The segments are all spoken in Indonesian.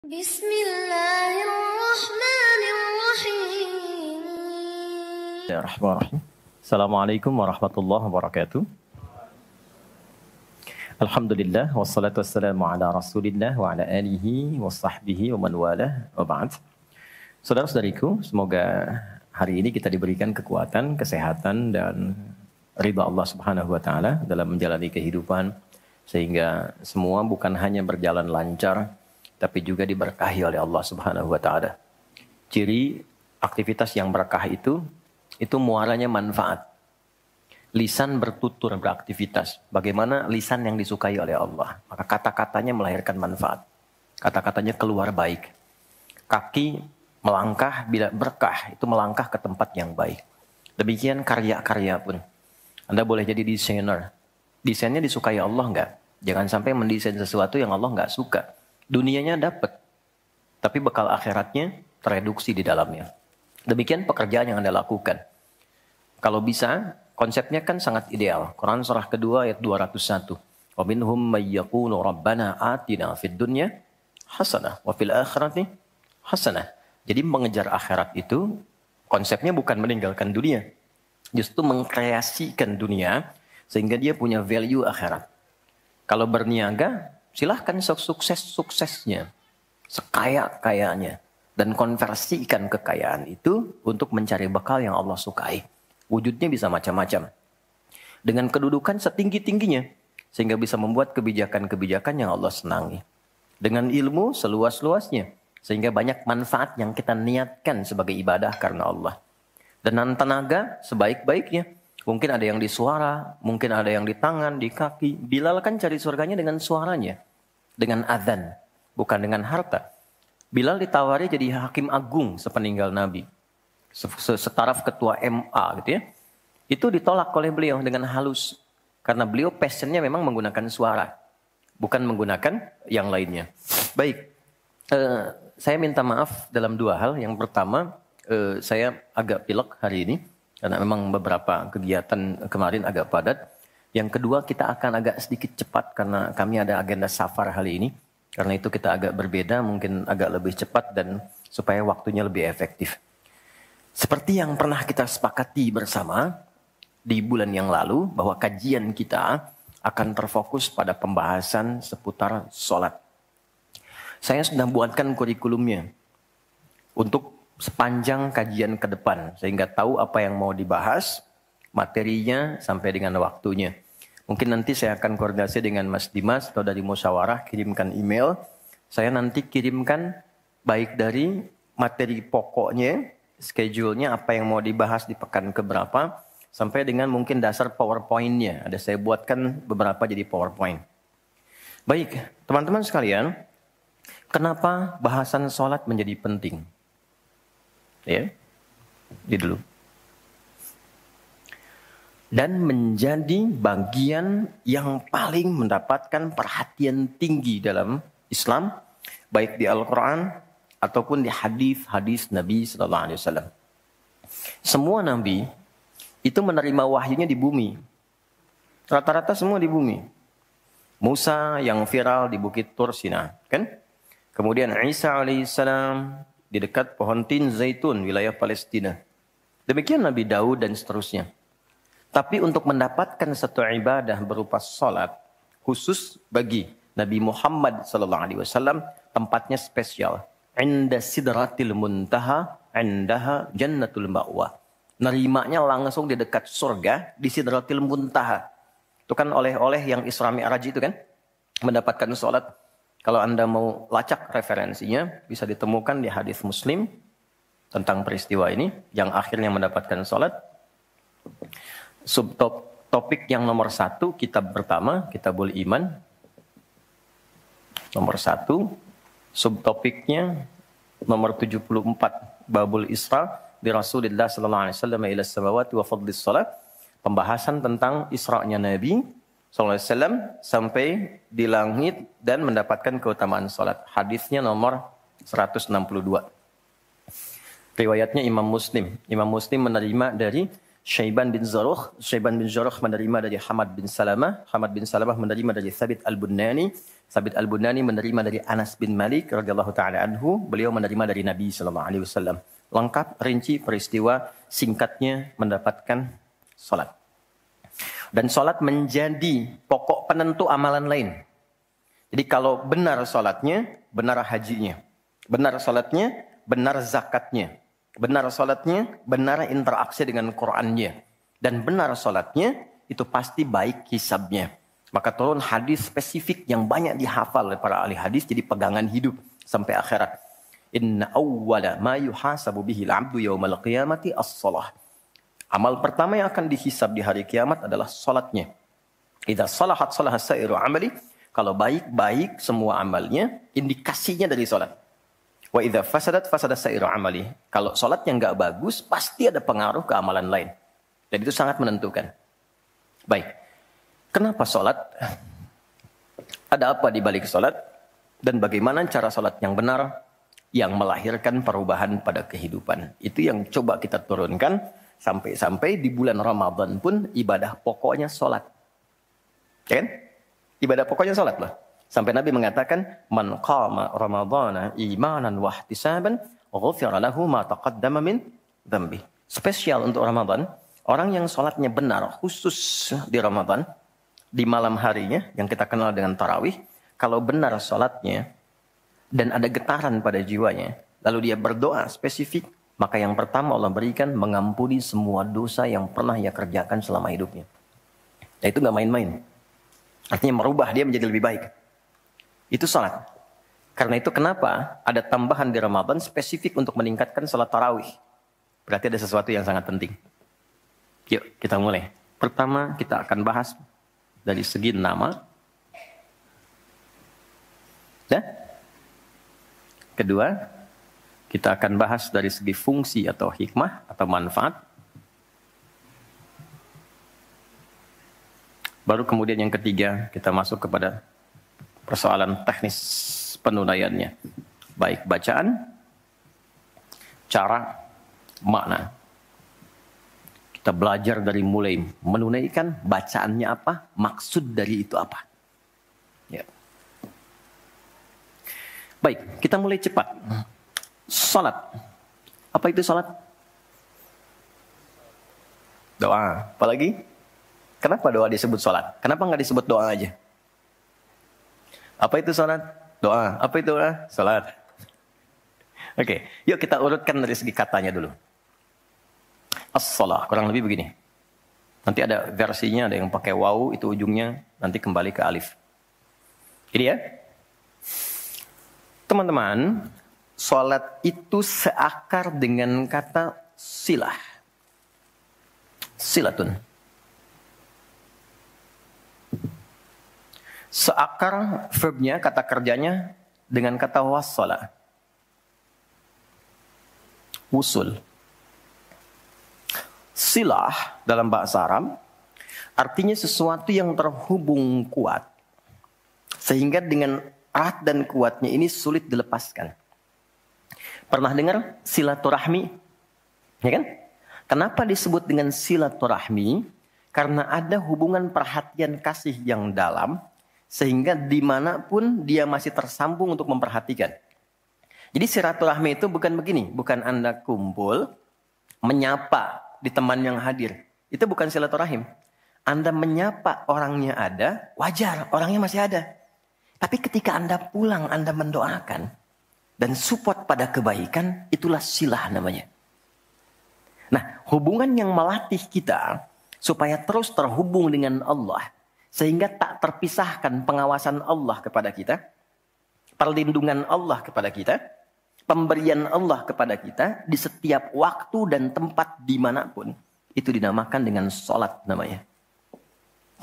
Bismillahirrahmanirrahim. Assalamualaikum warahmatullahi wabarakatuh. Alhamdulillah wassalatu wassalamu ala Rasulillah wa ala alihi wa sahbihi wa man walah wa ba'd. Saudara-saudariku, semoga hari ini kita diberikan kekuatan, kesehatan dan ridha Allah Subhanahu wa taala dalam menjalani kehidupan sehingga semua bukan hanya berjalan lancar tapi juga diberkahi oleh Allah Subhanahu wa taala. Ciri aktivitas yang berkah itu muaranya manfaat. Lisan bertutur beraktivitas. Bagaimana lisan yang disukai oleh Allah? Maka kata-katanya melahirkan manfaat. Kata-katanya keluar baik. Kaki melangkah bila berkah, itu melangkah ke tempat yang baik. Demikian karya-karya pun. Anda boleh jadi desainer. Desainnya disukai Allah enggak? Jangan sampai mendesain sesuatu yang Allah enggak suka. Dunianya dapat, tapi bekal akhiratnya tereduksi di dalamnya. Demikian pekerjaan yang Anda lakukan. Kalau bisa, konsepnya kan sangat ideal. Quran surah kedua ayat 201. Wa minhum may yaqulu rabbana atina fid dunya hasanah wa fil akhirati hasanah. Jadi mengejar akhirat itu konsepnya bukan meninggalkan dunia. Justru mengkreasikan dunia sehingga dia punya value akhirat. Kalau berniaga, silahkan sukses-suksesnya, sekaya-kayanya. Dan konversikan kekayaan itu untuk mencari bekal yang Allah sukai. Wujudnya bisa macam-macam. Dengan kedudukan setinggi-tingginya. Sehingga bisa membuat kebijakan-kebijakan yang Allah senangi. Dengan ilmu seluas-luasnya. Sehingga banyak manfaat yang kita niatkan sebagai ibadah karena Allah. Dan tenaga sebaik-baiknya. Mungkin ada yang di suara, mungkin ada yang di tangan, di kaki. Bilal kan cari surganya dengan suaranya. Dengan azan, bukan dengan harta. Bilal ditawari jadi hakim agung sepeninggal Nabi. Setaraf ketua MA gitu ya. Itu ditolak oleh beliau dengan halus. Karena beliau passionnya memang menggunakan suara. Bukan menggunakan yang lainnya. Baik, saya minta maaf dalam dua hal. Yang pertama, saya agak pilek hari ini. Karena memang beberapa kegiatan kemarin agak padat. Yang kedua, kita akan agak sedikit cepat karena kami ada agenda safar hari ini. Karena itu kita agak berbeda, mungkin agak lebih cepat dan supaya waktunya lebih efektif. Seperti yang pernah kita sepakati bersama di bulan yang lalu, bahwa kajian kita akan terfokus pada pembahasan seputar sholat. Saya sudah buatkan kurikulumnya untuk sepanjang kajian ke depan, sehingga tahu apa yang mau dibahas, materinya sampai dengan waktunya. Mungkin nanti saya akan koordinasi dengan Mas Dimas atau dari musyawarah, kirimkan email. Saya nanti kirimkan baik dari materi pokoknya, schedule-nya apa yang mau dibahas di pekan keberapa, sampai dengan mungkin dasar PowerPoint-nya. Ada saya buatkan beberapa jadi PowerPoint. Baik, teman-teman sekalian, kenapa bahasan sholat menjadi penting? Ya, ini dulu. Dan menjadi bagian yang paling mendapatkan perhatian tinggi dalam Islam, baik di Al-Quran ataupun di hadis-hadis Nabi Sallallahu Alaihi Wasallam. Semua Nabi itu menerima wahyunya di bumi. Rata-rata semua di bumi. Musa yang viral di Bukit Tur Sina, kan? Kemudian Isa alaihissalam di dekat pohon tin zaitun wilayah Palestina. Demikian Nabi Daud dan seterusnya. Tapi untuk mendapatkan satu ibadah berupa salat khusus bagi Nabi Muhammad SAW, tempatnya spesial. Inda sidratil muntaha, indaha jannatul ma'wa. Nerimanya langsung di dekat surga, di sidratil muntaha. Itu kan oleh-oleh yang Isra Mi'raj itu kan, mendapatkan salat. Kalau Anda mau lacak referensinya, bisa ditemukan di hadis Muslim tentang peristiwa ini, yang akhirnya mendapatkan salat. Subtopik yang nomor 1, kitab pertama, Kitabul Iman. Nomor 1, subtopiknya nomor 74, Babul Isra di Rasulullah sallallahu alaihi wasallam ila samawati wa fadlis salat. Pembahasan tentang Isra'nya Nabi sallallahu alaihi wasallam sampai di langit dan mendapatkan keutamaan salat. Hadisnya nomor 162. Riwayatnya Imam Muslim. Imam Muslim menerima dari Syaiban bin Zarukh. Syaiban bin Zarukh menerima dari Hamad bin Salamah. Hamad bin Salamah menerima dari Thabit al-Bunani. Thabit al-Bunani menerima dari Anas bin Malik radhiyallahu taala anhu. Beliau menerima dari Nabi sallallahu alaihi wasallam. Lengkap, rinci, peristiwa singkatnya mendapatkan salat. Dan salat menjadi pokok penentu amalan lain. Jadi kalau benar salatnya, benar hajinya. Benar salatnya, benar zakatnya. Benar salatnya, benar interaksi dengan Qur'annya. Dan benar salatnya, itu pasti baik hisabnya. Maka turun hadis spesifik yang banyak dihafal oleh para ahli hadis, jadi pegangan hidup sampai akhirat. Inna awwala ma yuhasabu bihi al-'abdu yawmal qiyamati as-shalah. Amal pertama yang akan dihisab di hari kiamat adalah salatnya. Idza salahat salaha sa'iru amali. Kalau baik-baik semua amalnya, indikasinya dari salat. Wa idza fasadat fasada sa'iru amali. Kalau salatnya enggak bagus, pasti ada pengaruh ke amalan lain. Dan itu sangat menentukan. Baik. Kenapa salat? Ada apa di balik salat? Dan bagaimana cara salat yang benar yang melahirkan perubahan pada kehidupan? Itu yang coba kita turunkan sampai-sampai di bulan Ramadan pun ibadah pokoknya salat. Ya kan? Ibadah pokoknya salat lah. Sampai Nabi mengatakan, "Man qama Ramadhana imanan wa ihtisaban, ghufira lahu ma taqaddama min dzambi." Spesial untuk Ramadan, orang yang salatnya benar khusus di Ramadan, di malam harinya yang kita kenal dengan tarawih, kalau benar salatnya dan ada getaran pada jiwanya, lalu dia berdoa spesifik, maka yang pertama Allah berikan mengampuni semua dosa yang pernah ia kerjakan selama hidupnya. Nah, itu nggak main-main. Artinya merubah dia menjadi lebih baik. Itu salat. Karena itu kenapa ada tambahan di Ramadan spesifik untuk meningkatkan salat tarawih. Berarti ada sesuatu yang sangat penting. Yuk kita mulai. Pertama kita akan bahas dari segi nama. Ya? Kedua, kita akan bahas dari segi fungsi atau hikmah atau manfaat. Baru kemudian yang ketiga, kita masuk kepada persoalan teknis penunaiannya. Baik bacaan, cara, makna. Kita belajar dari mulai menunaikan, bacaannya apa, maksud dari itu apa. Ya. Baik, kita mulai cepat. Salat. Apa itu salat? Doa. Apalagi? Kenapa doa disebut salat? Kenapa nggak disebut doa aja? Apa itu salat? Doa. Apa itu doa? Salat. Oke, yuk kita urutkan dari segi katanya dulu. As-salah, kurang lebih begini. Nanti ada versinya, ada yang pakai waw, itu ujungnya nanti kembali ke alif. Ini ya. Teman-teman, salat itu seakar dengan kata silah. Silatun. Seakar verbnya, kata kerjanya dengan kata wassala. Wusul. Silah dalam bahasa Arab artinya sesuatu yang terhubung kuat. Sehingga dengan erat dan kuatnya ini sulit dilepaskan. Pernah dengar silaturahmi? Ya kan? Kenapa disebut dengan silaturahmi? Karena ada hubungan perhatian kasih yang dalam. Sehingga dimanapun dia masih tersambung untuk memperhatikan. Jadi silaturahmi itu bukan begini. Bukan Anda kumpul, menyapa di teman yang hadir. Itu bukan silaturahim. Anda menyapa orangnya ada, wajar, orangnya masih ada. Tapi ketika Anda pulang, Anda mendoakan dan support pada kebaikan, itulah silah namanya. Nah, hubungan yang melatih kita supaya terus terhubung dengan Allah, sehingga tak terpisahkan pengawasan Allah kepada kita, perlindungan Allah kepada kita, pemberian Allah kepada kita di setiap waktu dan tempat dimanapun. Itu dinamakan dengan salat namanya.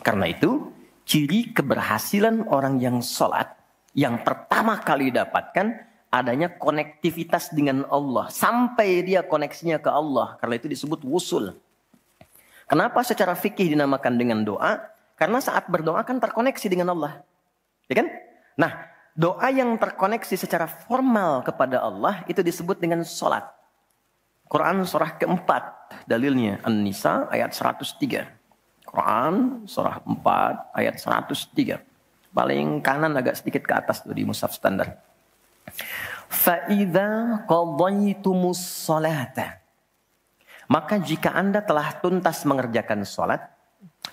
Karena itu, ciri keberhasilan orang yang salat, yang pertama kali dapatkan, adanya konektivitas dengan Allah. Sampai dia koneksinya ke Allah. Karena itu disebut wusul. Kenapa secara fikih dinamakan dengan doa? Karena saat berdoa kan terkoneksi dengan Allah. Ya kan? Nah, doa yang terkoneksi secara formal kepada Allah itu disebut dengan salat. Quran surah keempat, dalilnya An-Nisa ayat 103. Quran surah 4 ayat 103. Paling kanan agak sedikit ke atas tuh di mushaf standar. Fa'idha qadaytumus salata. Maka jika Anda telah tuntas mengerjakan sholat,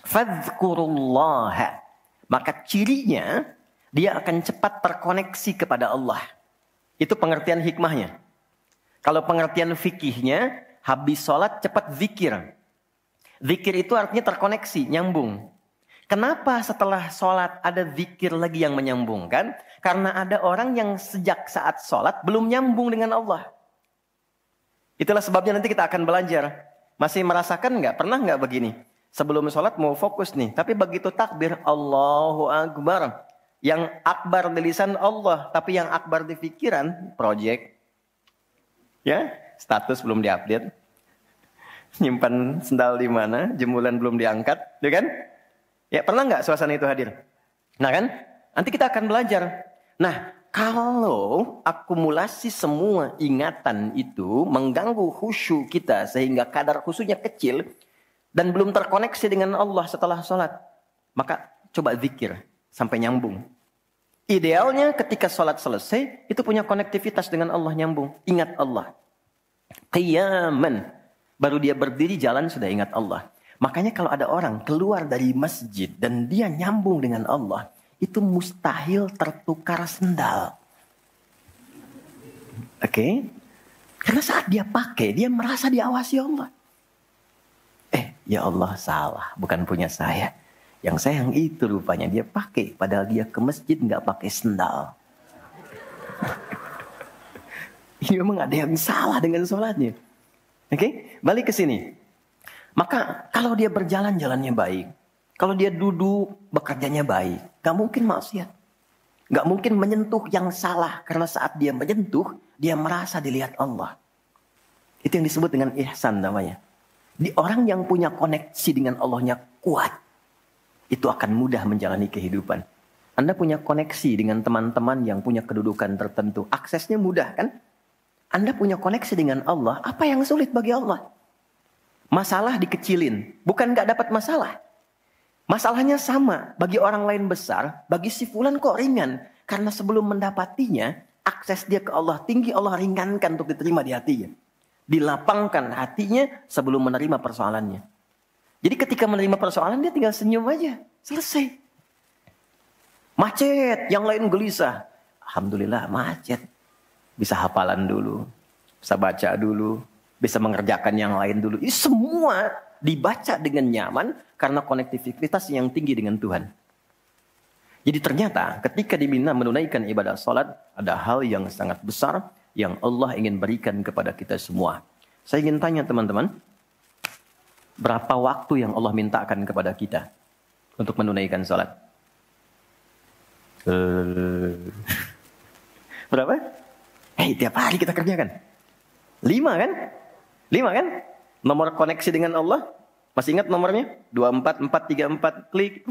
fadhkurullaha. Maka cirinya, dia akan cepat terkoneksi kepada Allah. Itu pengertian hikmahnya. Kalau pengertian fikihnya, habis sholat cepat zikir. Zikir itu artinya terkoneksi, nyambung. Kenapa setelah sholat ada zikir lagi yang menyambungkan? Karena ada orang yang sejak saat sholat belum nyambung dengan Allah. Itulah sebabnya nanti kita akan belajar. Masih merasakan nggak? Pernah nggak begini? Sebelum sholat mau fokus nih. Tapi begitu takbir, Allahu Akbar. Yang akbar di lisan Allah. Tapi yang akbar di pikiran, project. Ya, status belum diupdate. Nyimpan sendal di mana? Jemuran belum diangkat. Ya kan? Ya, pernah nggak suasana itu hadir? Nah kan? Nanti kita akan belajar. Nah, kalau akumulasi semua ingatan itu mengganggu khusyuk kita sehingga kadar khusyuknya kecil dan belum terkoneksi dengan Allah setelah sholat, maka coba zikir sampai nyambung. Idealnya ketika sholat selesai, itu punya konektivitas dengan Allah nyambung. Ingat Allah. Qiyaman. Baru dia berdiri jalan sudah ingat Allah. Makanya kalau ada orang keluar dari masjid dan dia nyambung dengan Allah, itu mustahil tertukar sendal. Oke? Karena saat dia pakai, dia merasa diawasi Allah. Ya Allah salah, bukan punya saya. Yang saya yang itu rupanya dia pakai, padahal dia ke masjid nggak pakai sendal. Ini memang ada yang salah dengan sholatnya. Oke? Balik ke sini. Maka kalau dia berjalan jalannya baik, kalau dia duduk bekerjanya baik, gak mungkin maksiat. Gak mungkin menyentuh yang salah, karena saat dia menyentuh, dia merasa dilihat Allah. Itu yang disebut dengan ihsan namanya. Di orang yang punya koneksi dengan Allahnya kuat, itu akan mudah menjalani kehidupan. Anda punya koneksi dengan teman-teman yang punya kedudukan tertentu, aksesnya mudah kan? Anda punya koneksi dengan Allah, apa yang sulit bagi Allah? Masalah dikecilin, bukan gak dapat masalah. Masalahnya sama, bagi orang lain besar, bagi si fulan kok ringan. Karena sebelum mendapatinya, akses dia ke Allah tinggi, Allah ringankan untuk diterima di hatinya. Dilapangkan hatinya sebelum menerima persoalannya. Jadi ketika menerima persoalan, dia tinggal senyum aja, selesai. Macet, yang lain gelisah. Alhamdulillah macet. Bisa hafalan dulu, bisa baca dulu, bisa mengerjakan yang lain dulu. Ini semua dibaca dengan nyaman karena konektivitas yang tinggi dengan Tuhan. Jadi ternyata ketika diminta menunaikan ibadah salat, ada hal yang sangat besar yang Allah ingin berikan kepada kita semua. Saya ingin tanya teman-teman, berapa waktu yang Allah mintakan kepada kita untuk menunaikan salat? Berapa? Tiap hari kita kerjakan. 5 kan? 5 kan? Nomor koneksi dengan Allah. Masih ingat nomornya? 24434 klik.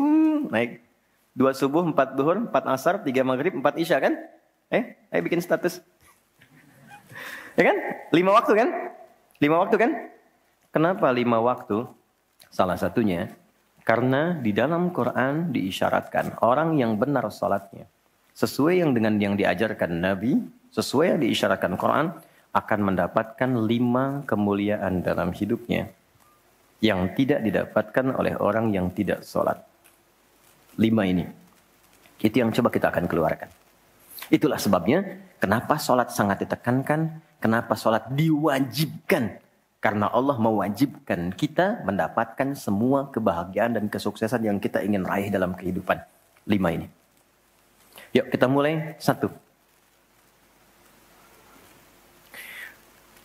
Naik. 2 subuh, 4 duhur, 4 asar, 3 maghrib, 4 isya kan? Ayo bikin status. Ya kan? 5 waktu kan? 5 waktu kan? Kenapa 5 waktu? Salah satunya, karena di dalam Quran diisyaratkan orang yang benar salatnya, sesuai yang dengan yang diajarkan Nabi, sesuai yang diisyaratkan Quran, akan mendapatkan 5 kemuliaan dalam hidupnya yang tidak didapatkan oleh orang yang tidak sholat. 5 ini. Itu yang coba kita akan keluarkan. Itulah sebabnya kenapa sholat sangat ditekankan, kenapa sholat diwajibkan. Karena Allah mewajibkan kita mendapatkan semua kebahagiaan dan kesuksesan yang kita ingin raih dalam kehidupan. 5 ini. Yuk kita mulai. 1.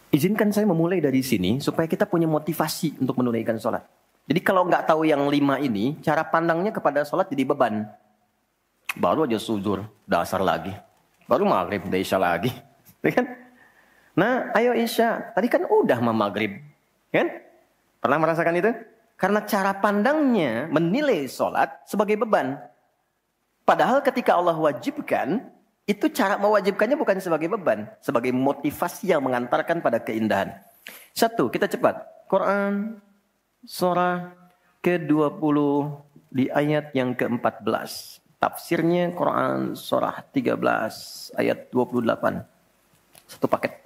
Izinkan saya memulai dari sini supaya kita punya motivasi untuk menunaikan sholat. Jadi kalau nggak tahu yang 5 ini, cara pandangnya kepada sholat jadi beban. Baru aja sujud, dasar lagi. Baru maghrib, udah isya lagi. Kan? Nah, ayo isya. Tadi kan udah maghrib. Kan? Pernah merasakan itu? Karena cara pandangnya menilai sholat sebagai beban. Padahal ketika Allah wajibkan, itu cara mewajibkannya bukan sebagai beban, sebagai motivasi yang mengantarkan pada keindahan. Satu, kita cepat. Quran surah ke-20 di ayat yang ke-14. Tafsirnya Quran surah 13 ayat 28. Satu paket.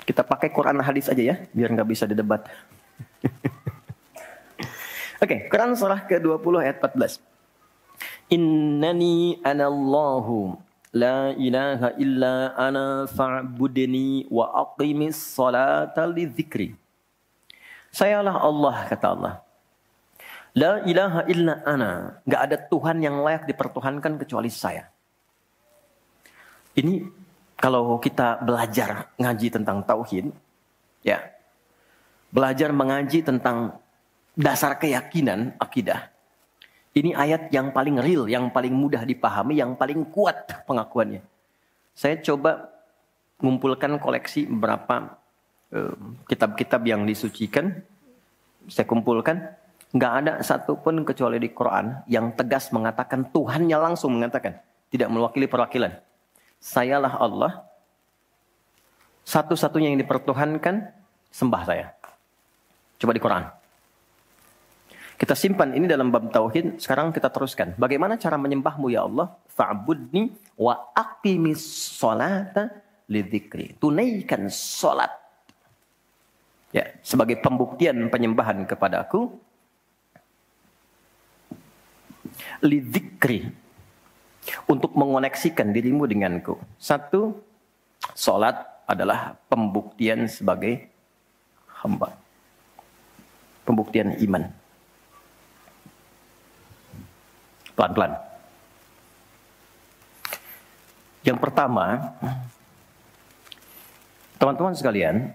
Kita pakai Quran hadis aja ya, biar nggak bisa didebat. Oke, Quran surah ke-20 ayat 14. Innani anallahu la ilaha illa ana fa'budni wa aqimis salata lidzikri. Sayalah Allah, kata Allah. La ilaha illa ana. Gak ada Tuhan yang layak dipertuhankan kecuali saya. Ini kalau kita belajar ngaji tentang tauhid, ya, belajar mengaji tentang dasar keyakinan, akidah. Ini ayat yang paling real, yang paling mudah dipahami, yang paling kuat pengakuannya. Saya coba mengumpulkan koleksi beberapa kitab-kitab yang disucikan. Saya kumpulkan. Nggak ada satupun kecuali di Quran yang tegas mengatakan, Tuhannya langsung mengatakan. Tidak mewakili perwakilan. Sayalah Allah. Satu-satunya yang dipertuhankan, sembah saya. Coba di Quran. Kita simpan ini dalam bab tauhid. Sekarang kita teruskan. Bagaimana cara menyembahmu ya Allah? Fa'budni wa aqimis sholata lidzikri. Tunaikan sholat. Ya, sebagai pembuktian penyembahan kepadaku. Lidzikri. Untuk mengoneksikan dirimu denganku. Satu, sholat adalah pembuktian sebagai hamba. Pembuktian iman. Pelan-pelan. Yang pertama, teman-teman sekalian,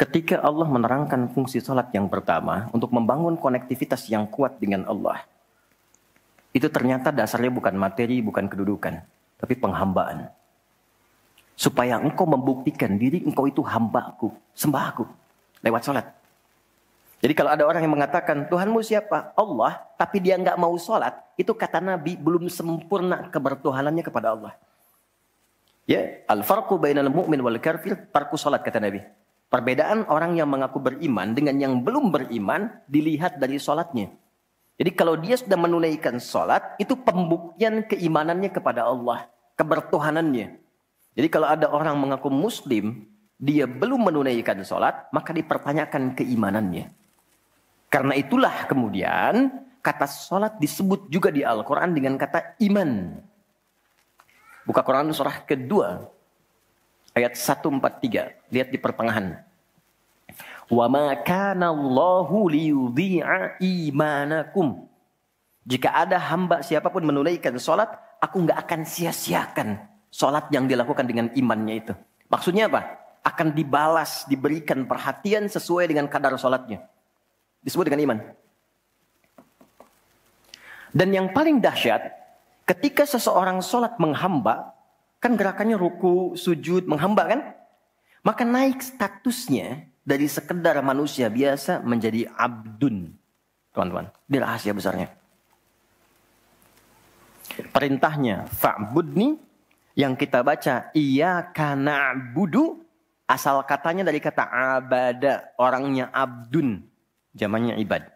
ketika Allah menerangkan fungsi sholat yang pertama untuk membangun konektivitas yang kuat dengan Allah, itu ternyata dasarnya bukan materi, bukan kedudukan, tapi penghambaan. Supaya engkau membuktikan diri engkau itu hambaku, sembahku, lewat sholat. Jadi kalau ada orang yang mengatakan, Tuhanmu siapa? Allah, tapi dia nggak mau sholat, itu kata Nabi belum sempurna kebertuhanannya kepada Allah. Ya, al-farqu bainal mu'min wal kafir tarku sholat, kata Nabi. Perbedaan orang yang mengaku beriman dengan yang belum beriman dilihat dari sholatnya. Jadi kalau dia sudah menunaikan sholat, itu pembuktian keimanannya kepada Allah, kebertuhanannya. Jadi kalau ada orang mengaku muslim, dia belum menunaikan sholat, maka dipertanyakan keimanannya. Karena itulah kemudian kata sholat disebut juga di Al-Quran dengan kata iman. Buka Quran surah kedua, ayat 143. Lihat di pertengahan. Wa ma kana Allahu liyudhi'a imanakum. Jika ada hamba siapapun menunaikan sholat, aku nggak akan sia-siakan sholat yang dilakukan dengan imannya itu. Maksudnya apa? Akan dibalas, diberikan perhatian sesuai dengan kadar sholatnya. Disebut dengan iman. Dan yang paling dahsyat, ketika seseorang sholat menghamba, kan gerakannya ruku, sujud, menghamba kan? Maka naik statusnya dari sekedar manusia biasa menjadi abdun. Teman-teman, ini rahasia besarnya. Perintahnya, fa'budni, yang kita baca, iyyaka na'budu, asal katanya dari kata abada, orangnya abdun. Jamannya ibad.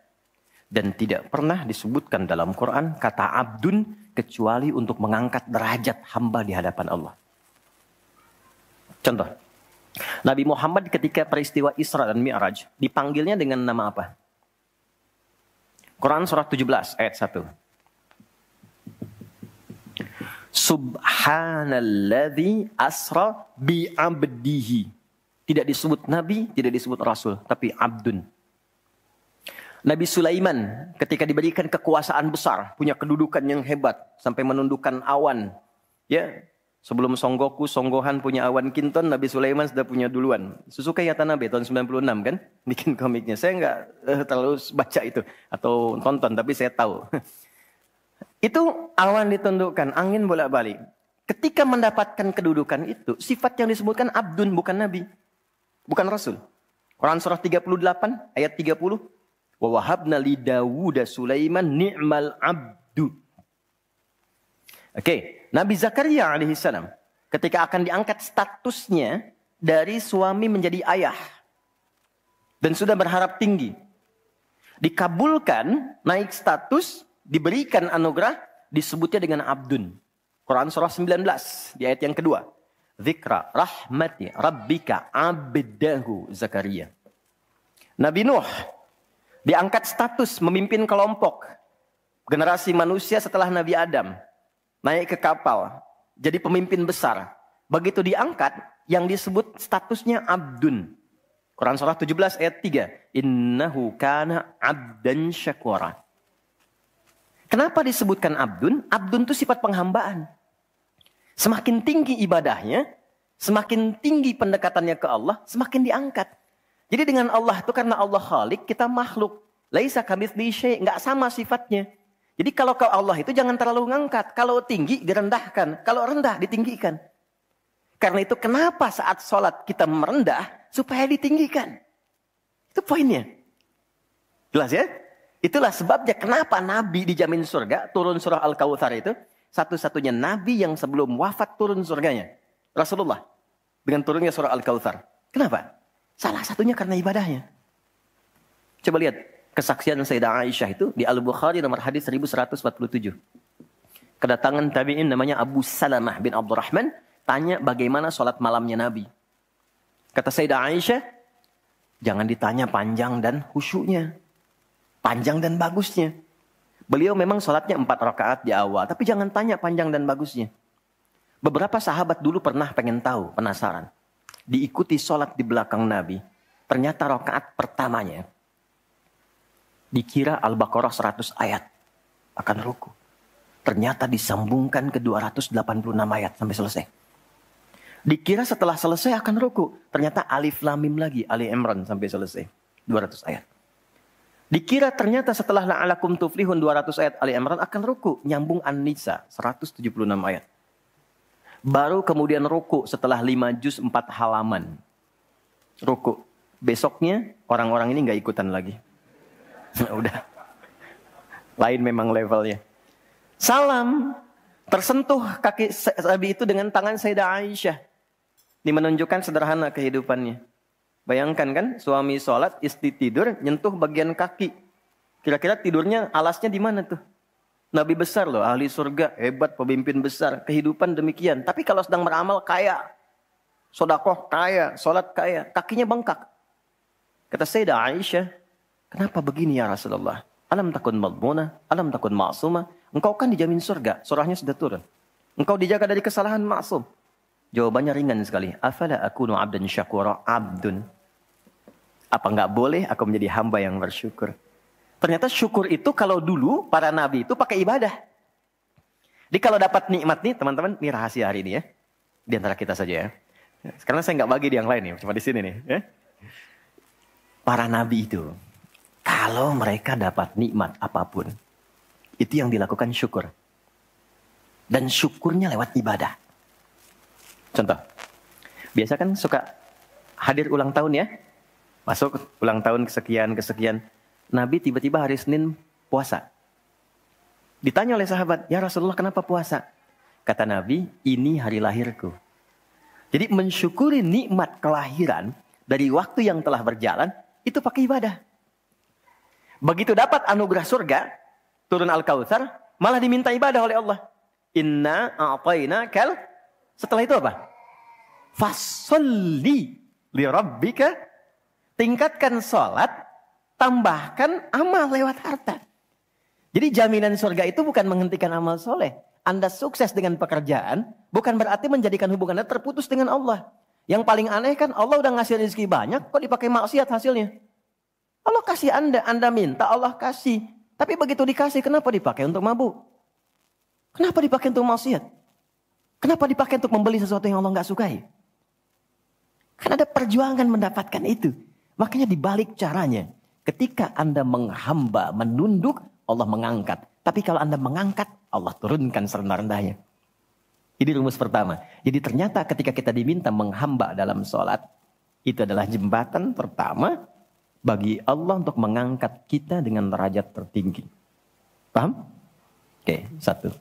Dan tidak pernah disebutkan dalam Quran kata abdun kecuali untuk mengangkat derajat hamba di hadapan Allah. Contoh. Nabi Muhammad ketika peristiwa Isra dan Mi'raj dipanggilnya dengan nama apa? Quran surah 17 ayat 1. Subhanalladzi asra bi'abdihi. Tidak disebut nabi, tidak disebut rasul, tapi abdun. Nabi Sulaiman ketika diberikan kekuasaan besar, punya kedudukan yang hebat sampai menundukkan awan. Ya, sebelum Songgohan punya awan kinton, Nabi Sulaiman sudah punya duluan. Suzuki Yatanabe tahun 96 kan, bikin komiknya. Saya nggak terlalu baca itu atau tonton, tapi saya tahu. Itu awan ditundukkan, angin bolak-balik. Ketika mendapatkan kedudukan itu, sifat yang disebutkan abdun, bukan nabi, bukan rasul. Quran surah 38 ayat 30. Wa wahabna li Dawud Sulaiman ni'mal abdu. Oke, Nabi Zakaria alaihissalam ketika akan diangkat statusnya dari suami menjadi ayah. Dan sudah berharap tinggi. Dikabulkan, naik status, diberikan anugerah, disebutnya dengan abdun. Quran surah 19 di ayat yang kedua. Dzikra rahmati rabbika abdahu Zakaria. Nabi Nuh diangkat status memimpin kelompok generasi manusia setelah Nabi Adam. Naik ke kapal, jadi pemimpin besar. Begitu diangkat, yang disebut statusnya abdun. Quran surah 17 ayat 3. Innahu kana abdan syakura. Kenapa disebutkan abdun? Abdun itu sifat penghambaan. Semakin tinggi ibadahnya, semakin tinggi pendekatannya ke Allah, semakin diangkat. Jadi dengan Allah itu karena Allah Khalik, kita makhluk. Laisa kamitslihi syai', enggak sama sifatnya. Jadi kalau ke Allah itu jangan terlalu ngangkat. Kalau tinggi direndahkan, kalau rendah ditinggikan. Karena itu kenapa saat sholat kita merendah supaya ditinggikan. Itu poinnya. Jelas ya? Itulah sebabnya kenapa Nabi dijamin surga, turun surah Al-Kautsar itu. Satu-satunya Nabi yang sebelum wafat turun surganya. Rasulullah. Dengan turunnya surah Al-Kautsar. Kenapa? Salah satunya karena ibadahnya. Coba lihat. Kesaksian Sayyidah Aisyah itu di Al-Bukhari nomor hadis 1147. Kedatangan tabi'in namanya Abu Salamah bin Abdurrahman. Tanya bagaimana sholat malamnya Nabi. Kata Sayyidah Aisyah, jangan ditanya panjang dan khusyuknya. Panjang dan bagusnya. Beliau memang sholatnya 4 rakaat di awal. Tapi jangan tanya panjang dan bagusnya. Beberapa sahabat dulu pernah pengen tahu, penasaran. Diikuti sholat di belakang Nabi. Ternyata rakaat pertamanya. Dikira Al-Baqarah 100 ayat. Akan ruku. Ternyata disambungkan ke 286 ayat sampai selesai. Dikira setelah selesai akan ruku. Ternyata Alif Lam Mim lagi. Ali Imran sampai selesai. 200 ayat. Dikira ternyata setelah La'alakum Tuflihun 200 ayat Ali Imran akan ruku. Nyambung An-Nisa 176 ayat. Baru kemudian ruku setelah 5 juz 4 halaman. Ruku. Besoknya orang-orang ini gak ikutan lagi. Udah. Lain memang levelnya. Salam. Tersentuh kaki Nabi itu dengan tangan Sayyidah Aisyah. Ini menunjukkan sederhana kehidupannya. Bayangkan kan, suami sholat, istri tidur, nyentuh bagian kaki. Kira-kira tidurnya alasnya di mana tuh? Nabi besar loh, ahli surga, hebat, pemimpin besar. Kehidupan demikian. Tapi kalau sedang beramal kaya. Sodakoh kaya, sholat kaya. Kakinya bengkak. Kata Sayyidah Aisyah, kenapa begini ya Rasulullah? Alam takun madmuna, alam takun ma'sumah. Engkau kan dijamin surga, surahnya sudah turun. Engkau dijaga dari kesalahan maksum. Jawabannya ringan sekali. Afala akunu abdan syakura, abdun. Apa enggak boleh aku menjadi hamba yang bersyukur? Ternyata syukur itu kalau dulu para nabi itu pakai ibadah. Jadi kalau dapat nikmat nih teman-teman, ini rahasia hari ini ya. Di antara kita saja ya. Karena saya enggak bagi di yang lain nih, cuma di sini nih. Ya. Para nabi itu. Kalau mereka dapat nikmat apapun, itu yang dilakukan syukur. Dan syukurnya lewat ibadah. Contoh, biasa kan suka hadir ulang tahun ya. Masuk ulang tahun kesekian. Nabi tiba-tiba hari Senin puasa. Ditanya oleh sahabat, ya Rasulullah kenapa puasa? Kata Nabi, ini hari lahirku. Jadi mensyukuri nikmat kelahiran dari waktu yang telah berjalan, itu pakai ibadah. Begitu dapat anugerah surga, turun Al-Kautsar, malah diminta ibadah oleh Allah. Inna a'tainakal. Setelah itu apa? Fasolli li rabbika. Tingkatkan sholat, tambahkan amal lewat harta. Jadi jaminan surga itu bukan menghentikan amal soleh. Anda sukses dengan pekerjaan, bukan berarti menjadikan hubungan Anda terputus dengan Allah. Yang paling aneh kan Allah udah ngasih rezeki banyak, kok dipakai maksiat hasilnya? Allah kasih Anda minta, Allah kasih. Tapi begitu dikasih, kenapa dipakai untuk mabuk? Kenapa dipakai untuk maksiat? Kenapa dipakai untuk membeli sesuatu yang Allah nggak sukai? Kan ada perjuangan mendapatkan itu. Makanya dibalik caranya. Ketika Anda menghamba, menunduk, Allah mengangkat. Tapi kalau Anda mengangkat, Allah turunkan serendah-rendahnya. Ini rumus pertama. Jadi ternyata ketika kita diminta menghamba dalam sholat, itu adalah jembatan pertama bagi Allah untuk mengangkat kita dengan derajat tertinggi. Paham? Oke, satu.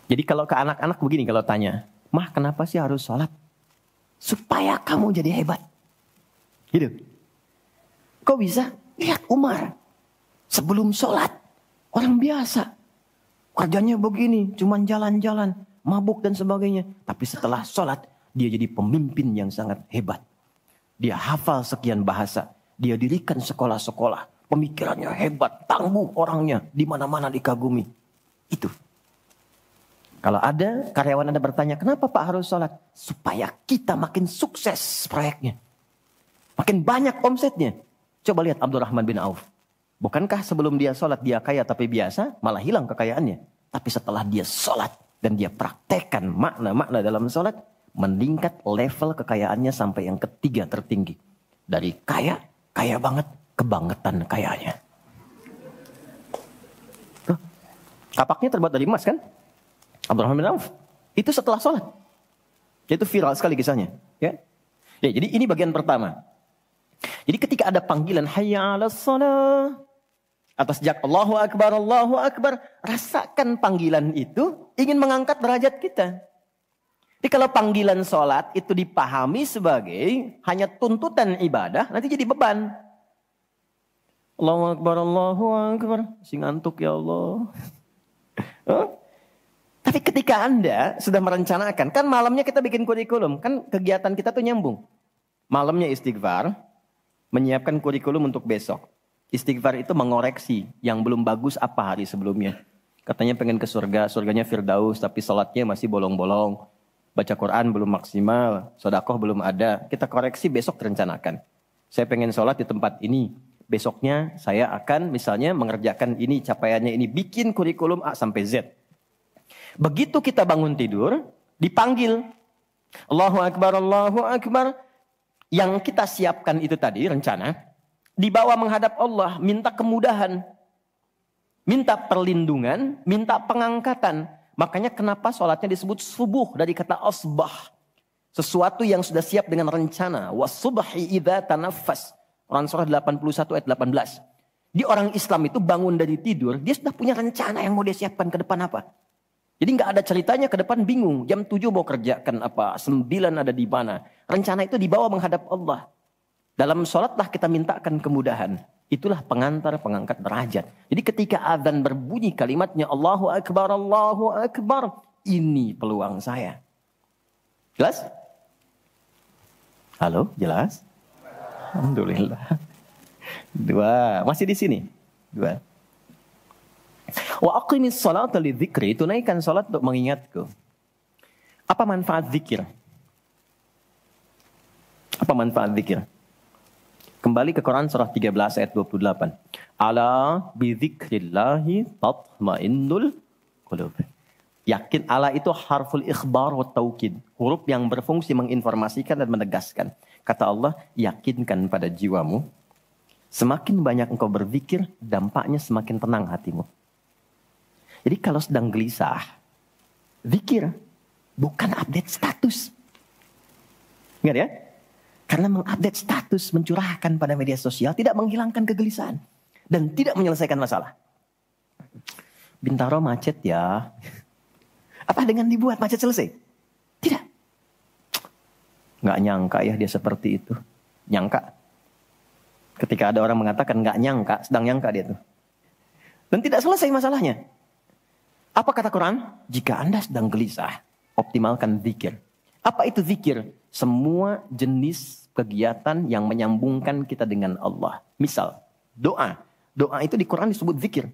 Jadi kalau ke anak-anak begini kalau tanya, "Mah, kenapa sih harus sholat?" Supaya kamu jadi hebat. Gitu. Kok bisa? Lihat Umar. Sebelum sholat, orang biasa. Kerjanya begini, cuman jalan-jalan, mabuk dan sebagainya. Tapi setelah sholat, dia jadi pemimpin yang sangat hebat. Dia hafal sekian bahasa. Dia dirikan sekolah-sekolah. Pemikirannya hebat, tangguh orangnya. Di mana-mana dikagumi. Itu. Kalau ada karyawan Anda bertanya, kenapa Pak harus sholat? Supaya kita makin sukses proyeknya. Makin banyak omsetnya. Coba lihat Abdurrahman bin Auf. Bukankah sebelum dia sholat dia kaya tapi biasa, malah hilang kekayaannya. Tapi setelah dia sholat dan dia praktekkan makna-makna dalam sholat, meningkat level kekayaannya sampai yang ketiga tertinggi. Dari kaya banget, kebangetan kayanya. Kapaknya terbuat dari emas kan? Abdurrahman bin Auf. Itu setelah sholat. Itu viral sekali kisahnya. Ya, jadi ini bagian pertama. Jadi ketika ada panggilan hayya 'alas shalah, atau sejak Allahu Akbar, rasakan panggilan itu ingin mengangkat derajat kita. Jadi kalau panggilan sholat itu dipahami sebagai hanya tuntutan ibadah, nanti jadi beban. Allahu Akbar, masih ngantuk ya Allah. Tapi ketika Anda sudah merencanakan, kan malamnya kita bikin kurikulum, kan kegiatan kita tuh nyambung. Malamnya istighfar, menyiapkan kurikulum untuk besok. Istighfar itu mengoreksi yang belum bagus apa hari sebelumnya. Katanya pengen ke surga, surganya Firdaus, tapi sholatnya masih bolong-bolong. Baca Quran belum maksimal, sedekah belum ada. Kita koreksi besok direncanakan. Saya pengen sholat di tempat ini. Besoknya saya akan misalnya mengerjakan ini, capaiannya ini. Bikin kurikulum A sampai Z. Begitu kita bangun tidur, dipanggil. Allahu Akbar, Allahu Akbar. Yang kita siapkan itu tadi, rencana. Dibawa menghadap Allah, minta kemudahan. Minta perlindungan, minta pengangkatan. Makanya kenapa sholatnya disebut subuh dari kata asbah. Sesuatu yang sudah siap dengan rencana. Wasubhi idza tanaffas. Quran surah 81 ayat 18. Di orang Islam itu bangun dari tidur, dia sudah punya rencana yang mau dia siapkan ke depan apa. Jadi nggak ada ceritanya ke depan bingung. Jam 7 mau kerjakan apa, 9 ada di mana. Rencana itu dibawa menghadap Allah. Dalam sholatlah kita mintakan kemudahan. Itulah pengantar pengangkat derajat. Jadi ketika azan berbunyi kalimatnya Allahu Akbar, Allahu Akbar. Ini peluang saya. Jelas? Halo, jelas? Alhamdulillah. 2, masih di sini. 2. Wa aqimis sholata lidzikri, tunaikan salat untuk mengingatku. Apa manfaat zikir? Apa manfaat zikir? Kembali ke Quran surah 13 ayat 28. Ala bidzikrillahi tatmainnul qulub. Yakin, ala itu harful ikhbar wa taukid. Huruf yang berfungsi menginformasikan dan menegaskan. Kata Allah, yakinkan pada jiwamu. Semakin banyak engkau berzikir, dampaknya semakin tenang hatimu. Jadi kalau sedang gelisah, zikir, bukan update status. Ingat ya? Karena mengupdate status, mencurahkan pada media sosial, tidak menghilangkan kegelisahan. Dan tidak menyelesaikan masalah. Bintaro macet ya. Apa dengan dibuat macet selesai? Tidak. Nggak nyangka ya dia seperti itu. Nyangka. Ketika ada orang mengatakan nggak nyangka, sedang nyangka dia tuh. Dan tidak selesai masalahnya. Apa kata Quran? Jika Anda sedang gelisah, optimalkan zikir. Apa itu zikir? Semua jenis kegiatan yang menyambungkan kita dengan Allah. Misal, doa. Doa itu di Quran disebut zikir.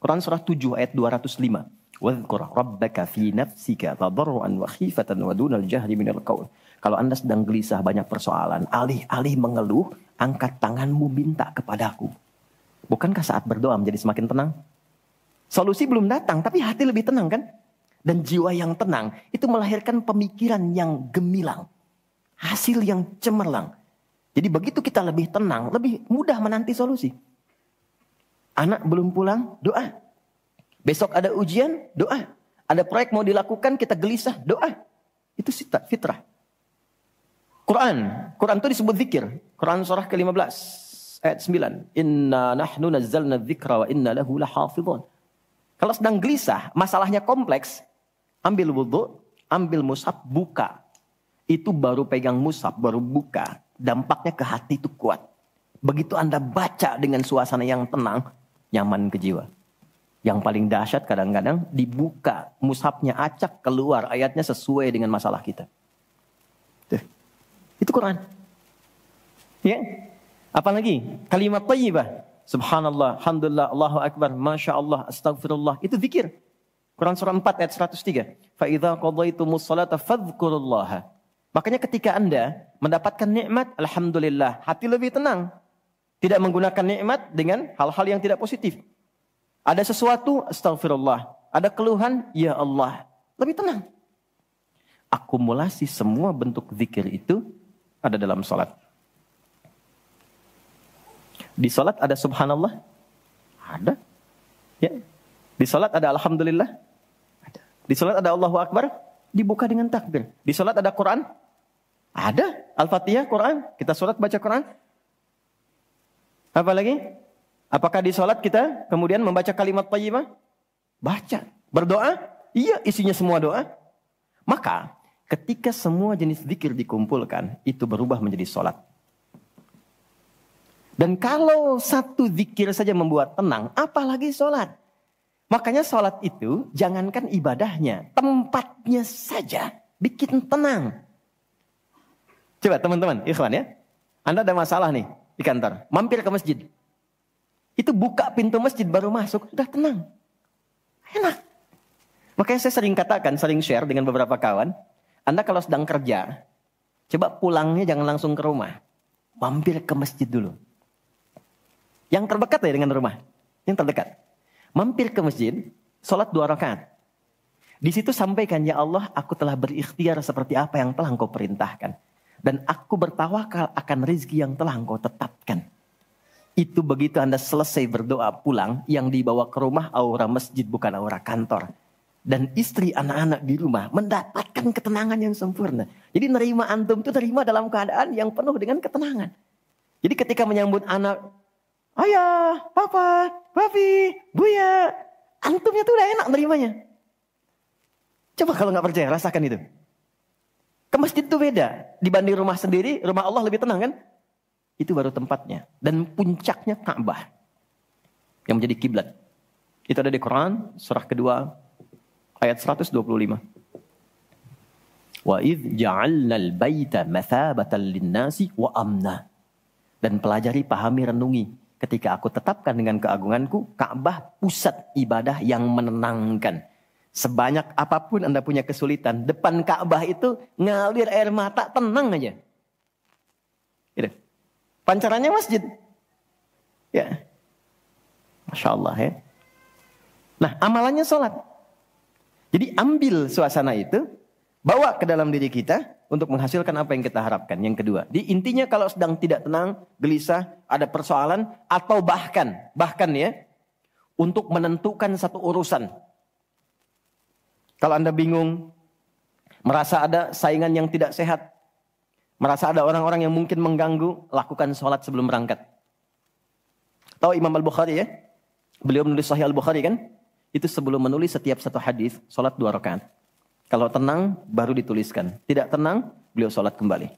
Quran surah 7 ayat 205. Wadhkur rabbaka fi nafsika tadarruan wa khifatan wa dunal jahri minal qaul. Kalau Anda sedang gelisah banyak persoalan, alih-alih mengeluh, angkat tanganmu minta kepadaku. Bukankah saat berdoa menjadi semakin tenang? Solusi belum datang, tapi hati lebih tenang kan? Dan jiwa yang tenang itu melahirkan pemikiran yang gemilang. Hasil yang cemerlang. Jadi begitu kita lebih tenang, lebih mudah menanti solusi. Anak belum pulang, doa. Besok ada ujian, doa. Ada proyek mau dilakukan, kita gelisah, doa. Itu fitrah. Quran itu disebut zikir. Quran surah ke-15 ayat 9. Inna nahnu nazzalna dzikra wa inna lahu lahafidhun. Kalau sedang gelisah, masalahnya kompleks, Ambil wudhu, ambil mushaf, buka. Itu baru pegang mushaf, baru buka. Dampaknya ke hati itu kuat. Begitu Anda baca dengan suasana yang tenang, nyaman ke jiwa. Yang paling dahsyat kadang-kadang dibuka, mushafnya acak, keluar ayatnya sesuai dengan masalah kita. Tuh. Itu Quran. Ya. Apalagi kalimat thayyibah. Subhanallah, alhamdulillah, Allahu akbar, masya Allah, astagfirullah. Itu zikir. Quran surah 4 ayat 103. Fa idza qadaytumus salata fadhkurullaha. Makanya ketika Anda mendapatkan nikmat, alhamdulillah, hati lebih tenang. Tidak menggunakan nikmat dengan hal-hal yang tidak positif. Ada sesuatu, astagfirullah. Ada keluhan, ya Allah. Lebih tenang. Akumulasi semua bentuk zikir itu ada dalam salat. Di salat ada subhanallah? Ada. Ya. Di salat ada alhamdulillah? Ada. Di salat ada Allahu akbar? Dibuka dengan takbir. Di salat ada Quran? Ada. Al-Fatihah, Quran. Kita salat baca Quran. Apa lagi? Apakah di salat kita kemudian membaca kalimat thayyibah? Baca. Berdoa? Iya, isinya semua doa. Maka ketika semua jenis zikir dikumpulkan, itu berubah menjadi salat. Dan kalau satu zikir saja membuat tenang, apalagi salat. Makanya salat itu jangankan ibadahnya, tempatnya saja bikin tenang. Coba teman-teman, ikhwan ya. Anda ada masalah nih di kantor, mampir ke masjid. Itu buka pintu masjid baru masuk, udah tenang. Enak. Makanya saya sering katakan, sering share dengan beberapa kawan. Anda kalau sedang kerja, coba pulangnya jangan langsung ke rumah. Mampir ke masjid dulu. Yang terdekat ya dengan rumah. Yang terdekat. Mampir ke masjid, sholat 2 rakaat. Di situ sampaikan, ya Allah, aku telah berikhtiar seperti apa yang telah engkau perintahkan. Dan aku bertawakal akan rezeki yang telah engkau tetapkan. Itu begitu Anda selesai berdoa pulang, yang dibawa ke rumah aura masjid bukan aura kantor. Dan istri anak-anak di rumah mendapatkan ketenangan yang sempurna. Jadi nerima antum itu nerima dalam keadaan yang penuh dengan ketenangan. Jadi ketika menyambut anak, ayah, papa, papi, buya, antumnya tuh udah enak nerimanya. Coba kalau nggak percaya, rasakan itu. Ke masjid tuh beda. Dibanding rumah sendiri, rumah Allah lebih tenang kan? Itu baru tempatnya. Dan puncaknya Ka'bah. Yang menjadi kiblat. Itu ada di Quran, surah kedua, ayat 125. Wa idh ja'alnal baita mathabatan linnasi wa amna. Dan pelajari, pahami, renungi. Ketika aku tetapkan dengan keagunganku, Ka'bah pusat ibadah yang menenangkan. Sebanyak apapun Anda punya kesulitan, depan Ka'bah itu ngalir air mata, tenang aja. Gitu. Pancarannya masjid. Ya. Masya Allah ya. Nah, amalannya sholat. Jadi ambil suasana itu, bawa ke dalam diri kita untuk menghasilkan apa yang kita harapkan. Yang kedua, intinya kalau sedang tidak tenang, gelisah, ada persoalan, atau bahkan ya, untuk menentukan satu urusan. Kalau Anda bingung, merasa ada saingan yang tidak sehat, merasa ada orang-orang yang mungkin mengganggu, lakukan sholat sebelum berangkat. Tahu Imam Al-Bukhari ya? Beliau menulis Sahih Al-Bukhari kan? Itu sebelum menulis setiap satu hadis, sholat 2 rakaat. Kalau tenang, baru dituliskan. Tidak tenang, beliau sholat kembali.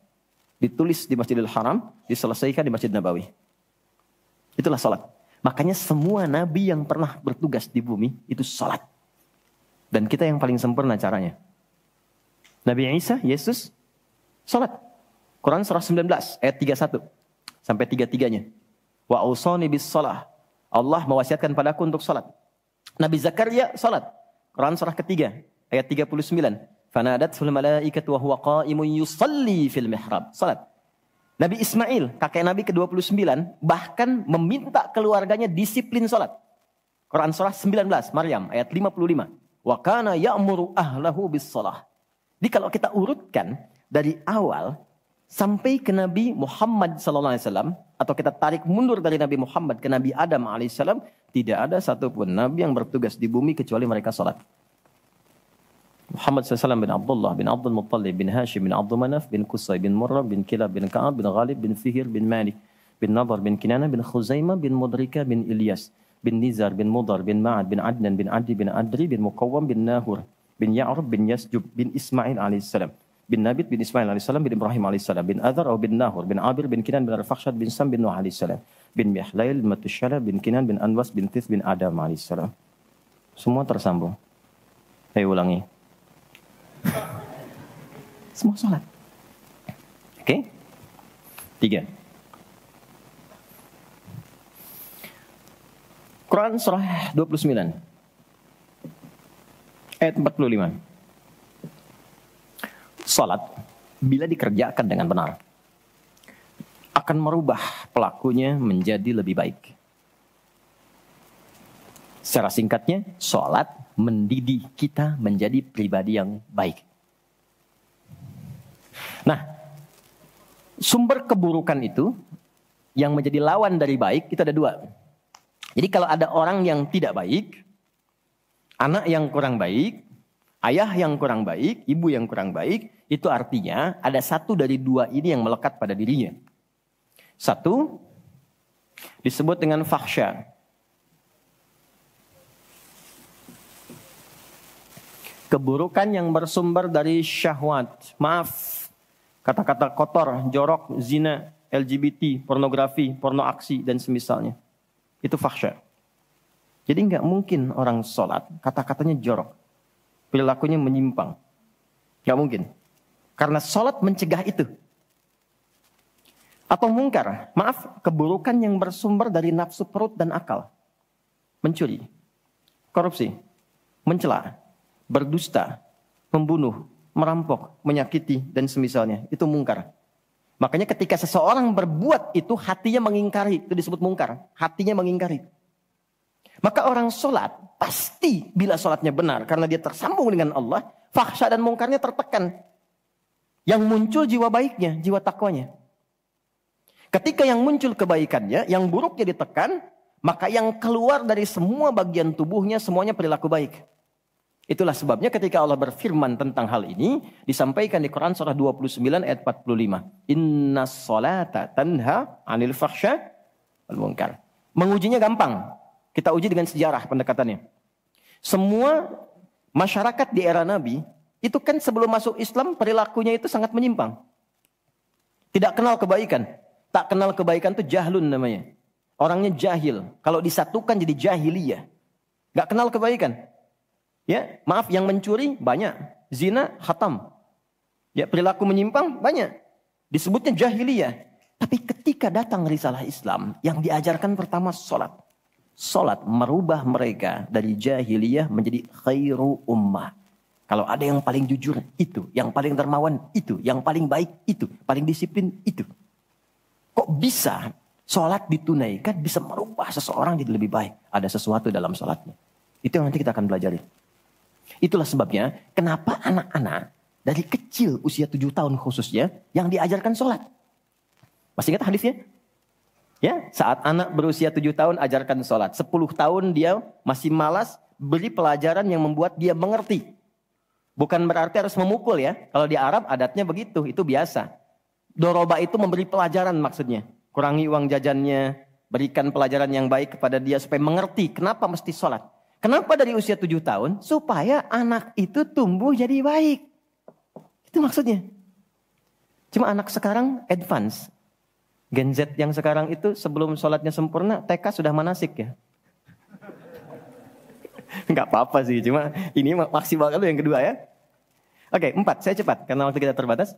Ditulis di Masjidil Haram, diselesaikan di Masjid Nabawi. Itulah sholat. Makanya semua nabi yang pernah bertugas di bumi, itu sholat. Dan kita yang paling sempurna caranya. Nabi Isa, Yesus, sholat. Quran surah 19, ayat 31. Sampai 33-nya. Wa ausani bis sholah. Allah mewasiatkan padaku untuk sholat. Nabi Zakaria, sholat. Quran surah ketiga, ayat 39. Fanadatul malaikatu wa huwa qa'imun yusalli fil mihrab. Sholat. Nabi Ismail, kakek Nabi ke-29, bahkan meminta keluarganya disiplin sholat. Quran surah 19, Maryam, ayat 55. Wa kana ya'muru ahlahu bis shalah. Jadi kalau kita urutkan dari awal sampai ke Nabi Muhammad SAW, atau kita tarik mundur dari Nabi Muhammad ke Nabi Adam alaihissalam, tidak ada satupun Nabi yang bertugas di bumi kecuali mereka salat. Muhammad SAW bin Abdullah bin Abdul Muttalib bin Hashim bin Abdul Manaf bin Qusay bin Murrah bin Kilab bin Ka'ab bin Ghalib bin Fihir bin Malik bin Nadar bin Kinana bin Khuzaimah bin Mudrika bin Ilyas bin Nizar bin Mudar bin Ma'ad bin Adnan bin Adi bin Adri bin Muqawwam bin Nahur bin Ya'rub bin Yasjub bin Ismail alaihissalam, bin Nabit bin Ismail alaihissalam, bin Ibrahim alaihissalam, bin Adhar atau bin Nahur, bin Abir bin Kinan bin Arfakhshad bin Sam bin Nuh alaihissalam, bin Mihlail bin Matushala bin Kinan bin Anwas bin Tith bin Adam alaihissalam. Semua tersambung. Saya ulangi. Semua sholat. Oke? 3. Quran surah 29 ayat 45. Salat bila dikerjakan dengan benar akan merubah pelakunya menjadi lebih baik. Secara singkatnya, salat mendidik kita menjadi pribadi yang baik. Nah, sumber keburukan itu yang menjadi lawan dari baik itu ada 2. Jadi kalau ada orang yang tidak baik, anak yang kurang baik, ayah yang kurang baik, ibu yang kurang baik, itu artinya ada satu dari 2 ini yang melekat pada dirinya. 1 disebut dengan fahsya. Keburukan yang bersumber dari syahwat. Maaf, kata-kata kotor, jorok, zina, LGBT, pornografi, porno aksi, dan semisalnya. Itu fahsya. Jadi nggak mungkin orang sholat, kata-katanya jorok. Perilakunya menyimpang. Nggak mungkin. Karena sholat mencegah itu. Atau mungkar, maaf, keburukan yang bersumber dari nafsu perut dan akal. Mencuri, korupsi, mencela, berdusta, membunuh, merampok, menyakiti, dan semisalnya. Itu mungkar. Makanya ketika seseorang berbuat itu hatinya mengingkari. Itu disebut mungkar. Hatinya mengingkari. Maka orang sholat pasti bila sholatnya benar. Karena dia tersambung dengan Allah. Fahsya dan mungkarnya tertekan. Yang muncul jiwa baiknya, jiwa takwanya. Ketika yang muncul kebaikannya, yang buruknya ditekan. Maka yang keluar dari semua bagian tubuhnya semuanya perilaku baik. Itulah sebabnya ketika Allah berfirman tentang hal ini, disampaikan di Quran surah 29 ayat 45. Inna sholata tanha anil fahsya wal munkar. Mengujinya gampang. Kita uji dengan sejarah pendekatannya. Semua masyarakat di era Nabi, itu kan sebelum masuk Islam perilakunya itu sangat menyimpang. Tidak kenal kebaikan. Tak kenal kebaikan itu jahlun namanya. Orangnya jahil. Kalau disatukan jadi jahiliyah. Gak kenal kebaikan. Ya, maaf, yang mencuri banyak, zina khatam. Ya, perilaku menyimpang banyak. Disebutnya jahiliyah. Tapi ketika datang risalah Islam, yang diajarkan pertama salat. Salat merubah mereka dari jahiliyah menjadi khairu ummah. Kalau ada yang paling jujur itu, yang paling dermawan itu, yang paling baik itu, paling disiplin itu. Kok bisa salat ditunaikan bisa merubah seseorang jadi lebih baik? Ada sesuatu dalam salatnya. Itu yang nanti kita akan pelajari. Itulah sebabnya kenapa anak-anak dari kecil usia 7 tahun khususnya yang diajarkan sholat. Masih ingat hadisnya? Ya, saat anak berusia 7 tahun ajarkan sholat. 10 tahun dia masih malas beri pelajaran yang membuat dia mengerti. Bukan berarti harus memukul ya. Kalau di Arab adatnya begitu, itu biasa. Doroba itu memberi pelajaran maksudnya. Kurangi uang jajannya, berikan pelajaran yang baik kepada dia supaya mengerti kenapa mesti sholat. Kenapa dari usia 7 tahun? Supaya anak itu tumbuh jadi baik. Itu maksudnya. Cuma anak sekarang advance. Gen Z yang sekarang itu sebelum sholatnya sempurna, TK sudah manasik ya. Enggak apa-apa sih, cuma ini maksimal dulu yang kedua ya. Oke, 4, saya cepat karena waktu kita terbatas.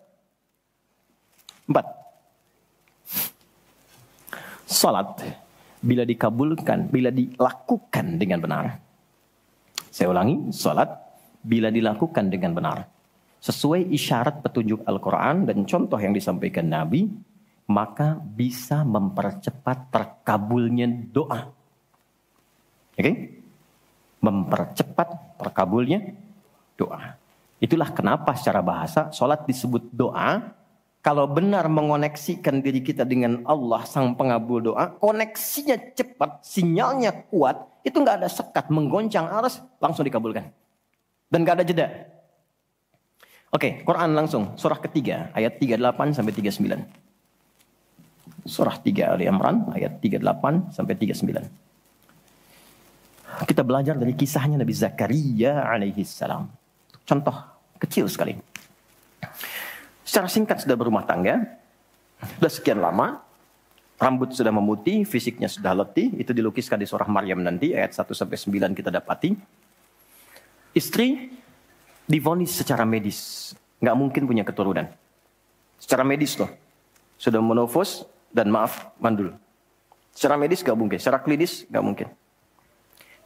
4. Sholat bila dikabulkan, bila dilakukan dengan benar. Saya ulangi, salat bila dilakukan dengan benar. Sesuai isyarat petunjuk Al-Quran dan contoh yang disampaikan Nabi, maka bisa mempercepat terkabulnya doa. Oke? Mempercepat terkabulnya doa. Itulah kenapa secara bahasa salat disebut doa. Kalau benar mengoneksikan diri kita dengan Allah sang pengabul doa, koneksinya cepat, sinyalnya kuat, itu nggak ada sekat, menggoncang aras, langsung dikabulkan. Dan nggak ada jeda. Oke, Quran langsung, surah ketiga, ayat 38 sampai 39. Surah 3 Ali Imran, ayat 38 sampai 39. Kita belajar dari kisahnya Nabi Zakaria alaihi salam. Contoh kecil sekali. Secara singkat sudah berumah tangga, sudah sekian lama, rambut sudah memutih, fisiknya sudah letih, itu dilukiskan di surah Maryam nanti, ayat 1-9 kita dapati. Istri divonis secara medis, nggak mungkin punya keturunan. Secara medis loh, sudah menofos dan maaf, mandul. Secara medis nggak mungkin, secara klinis nggak mungkin.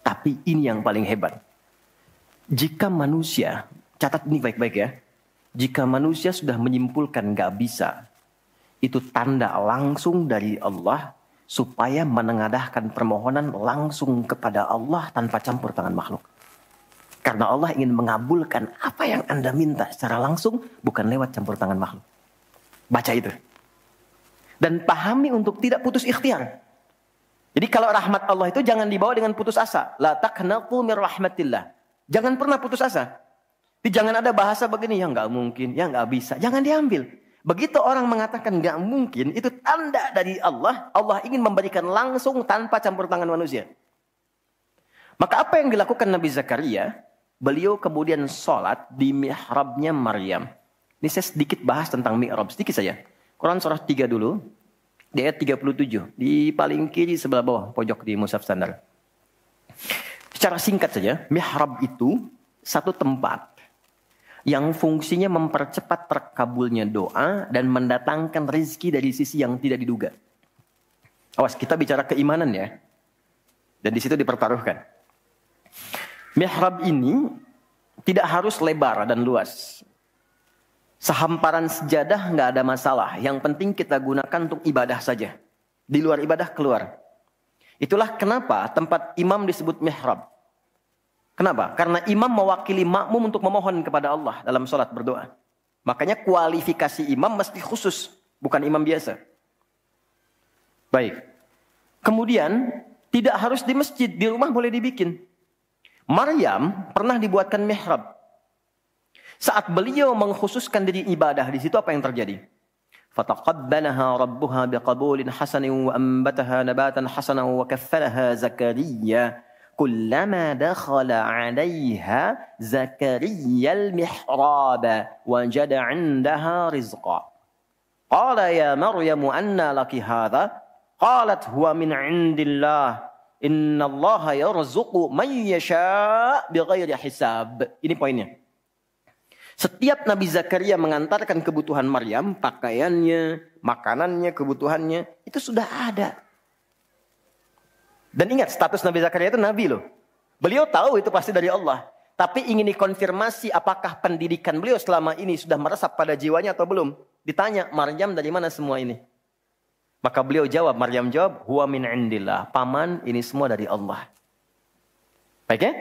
Tapi ini yang paling hebat. Jika manusia, catat ini baik-baik ya, jika manusia sudah menyimpulkan nggak bisa, itu tanda langsung dari Allah supaya menengadahkan permohonan langsung kepada Allah tanpa campur tangan makhluk. Karena Allah ingin mengabulkan apa yang Anda minta secara langsung, bukan lewat campur tangan makhluk. Baca itu. Dan pahami untuk tidak putus ikhtiar. Jadi kalau rahmat Allah itu jangan dibawa dengan putus asa. La taqnatu min rahmatillah. Jangan pernah putus asa. Jangan ada bahasa begini, ya nggak mungkin, ya nggak bisa. Jangan diambil. Begitu orang mengatakan nggak mungkin, itu tanda dari Allah. Allah ingin memberikan langsung tanpa campur tangan manusia. Maka apa yang dilakukan Nabi Zakaria? Beliau kemudian sholat di mihrabnya Maryam. Ini saya sedikit bahas tentang mihrab, sedikit saja. Quran surah 3 dulu, di ayat 37. Di paling kiri sebelah bawah, pojok di mushaf standar. Secara singkat saja, mihrab itu satu tempat yang fungsinya mempercepat terkabulnya doa dan mendatangkan rezeki dari sisi yang tidak diduga. Awas, kita bicara keimanan ya. Dan di situ dipertaruhkan. Mihrab ini tidak harus lebar dan luas. Sehamparan sejadah nggak ada masalah. Yang penting kita gunakan untuk ibadah saja. Di luar ibadah keluar. Itulah kenapa tempat imam disebut mihrab. Kenapa? Karena imam mewakili makmum untuk memohon kepada Allah dalam sholat berdoa. Makanya kualifikasi imam mesti khusus, bukan imam biasa. Baik. Kemudian, tidak harus di masjid, di rumah boleh dibikin. Maryam pernah dibuatkan mihrab. Saat beliau mengkhususkan diri ibadah, di situ apa yang terjadi? Fataqabbalaha rabbuha biqabulin hasanin wa ambataha nabatan hasanan wa kaffalaha Zakaria. كلما دخل عليها زكريا المحراب وجد عندها رزقا قال يا مريم أنى لك هذا قالت هو من عند الله إن الله يرزق من يشاء بغير حساب. Ini poinnya. Setiap Nabi Zakaria mengantarkan kebutuhan Maryam, pakaiannya, makanannya, kebutuhannya, itu sudah ada. Dan ingat, status Nabi Zakaria itu Nabi loh. Beliau tahu itu pasti dari Allah. Tapi ingin dikonfirmasi apakah pendidikan beliau selama ini sudah meresap pada jiwanya atau belum. Ditanya, Maryam dari mana semua ini? Maka beliau jawab, Maryam jawab, huwa min indillah. Paman, ini semua dari Allah. Baik ya?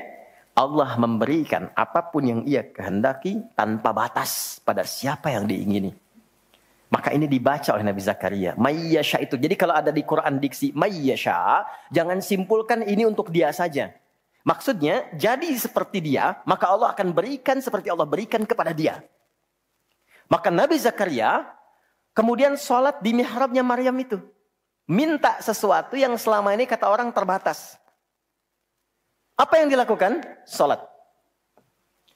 Allah memberikan apapun yang ia kehendaki tanpa batas pada siapa yang diingini. Maka ini dibaca oleh Nabi Zakaria. Mayyasha itu. Jadi kalau ada di Quran diksi mayyasha, jangan simpulkan ini untuk dia saja. Maksudnya, jadi seperti dia, maka Allah akan berikan seperti Allah berikan kepada dia. Maka Nabi Zakaria kemudian sholat di mihrabnya Maryam itu. Minta sesuatu yang selama ini kata orang terbatas. Apa yang dilakukan? Sholat.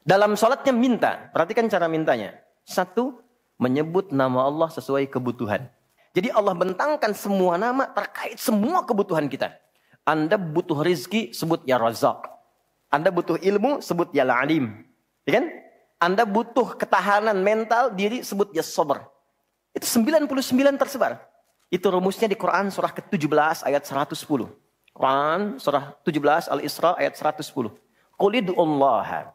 Dalam sholatnya minta. Perhatikan cara mintanya. Satu, menyebut nama Allah sesuai kebutuhan. Jadi Allah bentangkan semua nama terkait semua kebutuhan kita. Anda butuh rizki, sebut ya Razak. Anda butuh ilmu, sebut ya Alim. Ya kan? Anda butuh ketahanan mental diri, sebut ya Sabar. Itu 99 tersebar. Itu rumusnya di Quran surah ke-17 ayat 110. Quran surah 17 Al-Isra ayat 110. Qul id'ullaha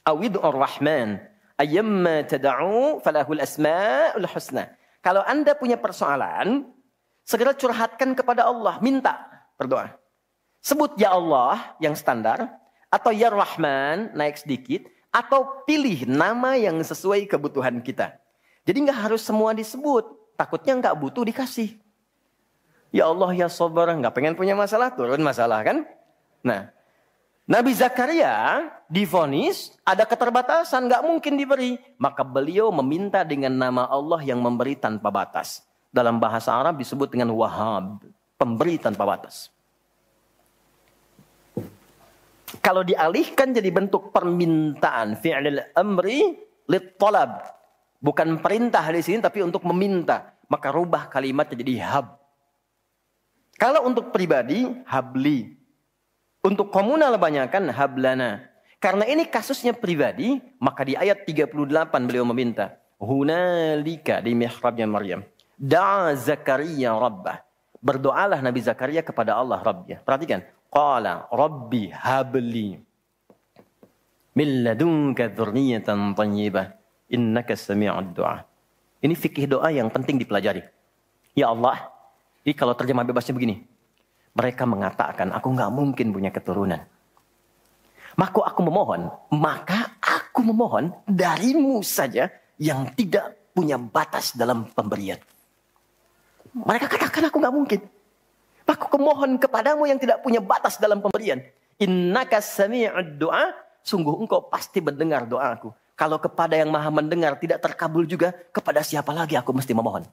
awid'ur rahman. Ayyamma tada'u falahul asma'ul husna. Kalau Anda punya persoalan, segera curhatkan kepada Allah, minta, berdoa. Sebut ya Allah yang standar, atau ya Rahman naik sedikit, atau pilih nama yang sesuai kebutuhan kita. Jadi nggak harus semua disebut, takutnya nggak butuh dikasih. Ya Allah ya Sabar, nggak pengen punya masalah, turun masalah kan? Nah, Nabi Zakaria divonis ada keterbatasan, nggak mungkin diberi. Maka beliau meminta dengan nama Allah yang memberi tanpa batas. Dalam bahasa Arab disebut dengan Wahhab, pemberi tanpa batas. Kalau dialihkan jadi bentuk permintaan, fi'lil amri lit talab. Bukan perintah di sini tapi untuk meminta. Maka rubah kalimatnya jadi hab. Kalau untuk pribadi, habli. Untuk komunal banyakkan hablana. Karena ini kasusnya pribadi, maka di ayat 38 beliau meminta. Hunalika di mihrabnya Maryam. Da'a Zakaria rabbah. Berdoalah Nabi Zakaria kepada Allah Rabbnya. Perhatikan. Qala Rabbi habli min ladunka dzurriyyatan thayyibah innaka sami'ud du'a. Ini fikih doa yang penting dipelajari. Ya Allah, ini kalau terjemah bebasnya begini. Mereka mengatakan aku nggak mungkin punya keturunan. Maka aku memohon darimu saja yang tidak punya batas dalam pemberian. Mereka katakan aku nggak mungkin. Aku memohon kepadamu yang tidak punya batas dalam pemberian. Innaka sami'ud du'a. Sungguh engkau pasti mendengar doaku. Kalau kepada yang maha mendengar tidak terkabul juga, kepada siapa lagi aku mesti memohon?